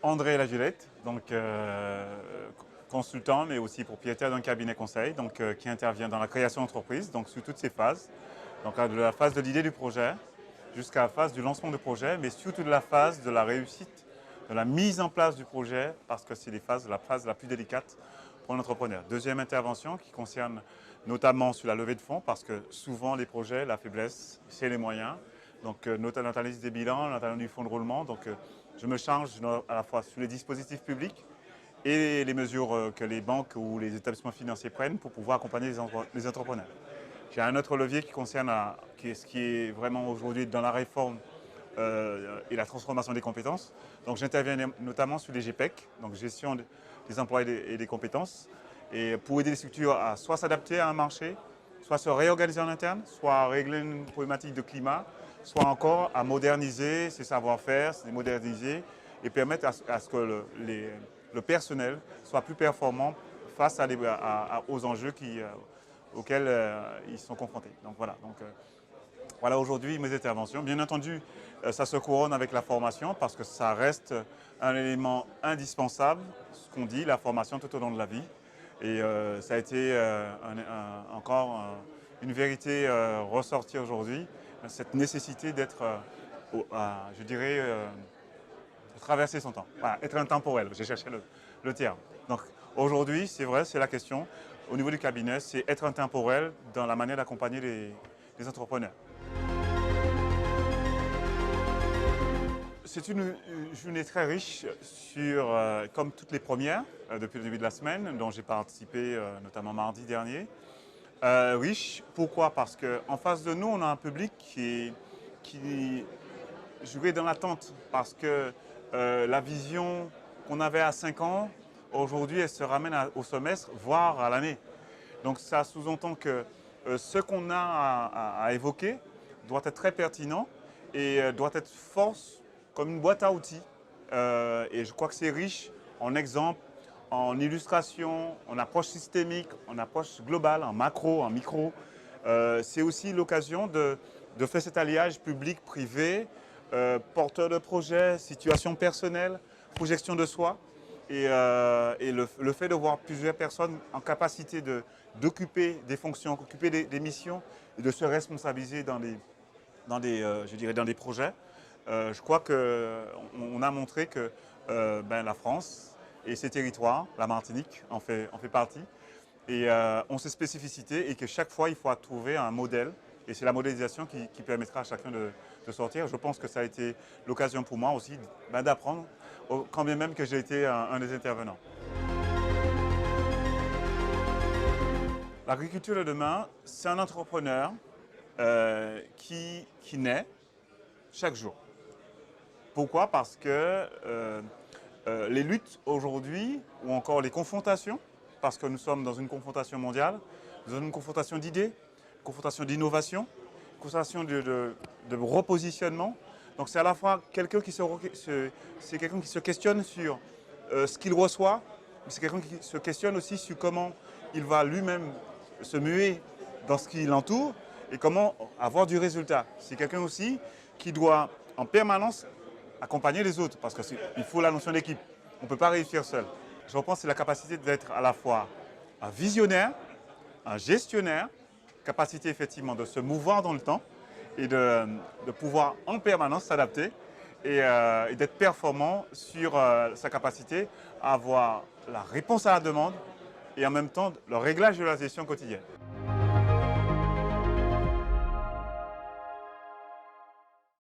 André Lagulette, donc consultant mais aussi propriétaire d'un cabinet conseil qui intervient dans la création d'entreprise, donc sous toutes ses phases. Donc de la phase de l'idée du projet jusqu'à la phase du lancement du projet, mais surtout de la phase de la réussite, de la mise en place du projet, parce que c'est la phase la plus délicate pour l'entrepreneur. Deuxième intervention qui concerne notamment sur la levée de fonds, parce que souvent les projets, la faiblesse, c'est les moyens. Donc notamment l'analyse des bilans, l'analyse du fonds de roulement. Donc je me charge à la fois sur les dispositifs publics et les mesures que les banques ou les établissements financiers prennent pour pouvoir accompagner les entrepreneurs. J'ai un autre levier qui concerne ce qui est vraiment aujourd'hui dans la réforme et la transformation des compétences. Donc j'interviens notamment sur les GPEC, donc gestion des emplois et des compétences, et pour aider les structures à soit s'adapter à un marché, soit se réorganiser en interne, soit à régler une problématique de climat, soit encore à moderniser ses savoir-faire, se moderniser et permettre à ce que le personnel soit plus performant face aux enjeux auxquels ils sont confrontés. Donc voilà aujourd'hui mes interventions. Bien entendu, ça se couronne avec la formation parce que ça reste un élément indispensable, ce qu'on dit, la formation tout au long de la vie. Et ça a été encore une vérité ressortie aujourd'hui, cette nécessité d'être, je dirais, de traverser son temps. Voilà, être intemporel, j'ai cherché le terme. Donc aujourd'hui, c'est vrai, c'est la question. Au niveau du cabinet, c'est être intemporel dans la manière d'accompagner les entrepreneurs. C'est une journée très riche comme toutes les premières depuis le début de la semaine, dont j'ai participé notamment mardi dernier. Riche, pourquoi? Parce qu'en face de nous, on a un public qui jouait dans l'attente. Parce que la vision qu'on avait à 5 ans, aujourd'hui, elle se ramène au semestre, voire à l'année. Donc ça sous-entend que ce qu'on a à évoquer doit être très pertinent et doit être force comme une boîte à outils. Et je crois que c'est riche en exemples, en illustrations, en approche systémique, en approche globale, en macro, en micro. C'est aussi l'occasion de faire cet alliage public-privé, porteur de projet, situation personnelle, projection de soi. Et le fait de voir plusieurs personnes en capacité d'occuper des fonctions, d'occuper des missions et de se responsabiliser dans des projets, je crois qu'on a montré que la France et ses territoires, la Martinique en fait partie, et ont ses spécificités et que chaque fois il faut trouver un modèle. Et c'est la modélisation qui permettra à chacun de sortir. Je pense que ça a été l'occasion pour moi aussi d'apprendre, quand bien même que j'ai été un des intervenants. L'agriculture de demain, c'est un entrepreneur qui naît chaque jour. Pourquoi? Parce que les luttes aujourd'hui, ou encore les confrontations, parce que nous sommes dans une confrontation mondiale, dans une confrontation d'idées, confrontation d'innovation, confrontation de repositionnement. Donc c'est à la fois quelqu'un qui se questionne sur ce qu'il reçoit, mais c'est quelqu'un qui se questionne aussi sur comment il va lui-même se muer dans ce qui l'entoure et comment avoir du résultat. C'est quelqu'un aussi qui doit en permanence accompagner les autres parce qu'il faut la notion d'équipe. On ne peut pas réussir seul. Je pense que c'est la capacité d'être à la fois un visionnaire, un gestionnaire, capacité effectivement de se mouvoir dans le temps et de pouvoir en permanence s'adapter et d'être performant sur sa capacité à avoir la réponse à la demande et en même temps le réglage de la gestion quotidienne.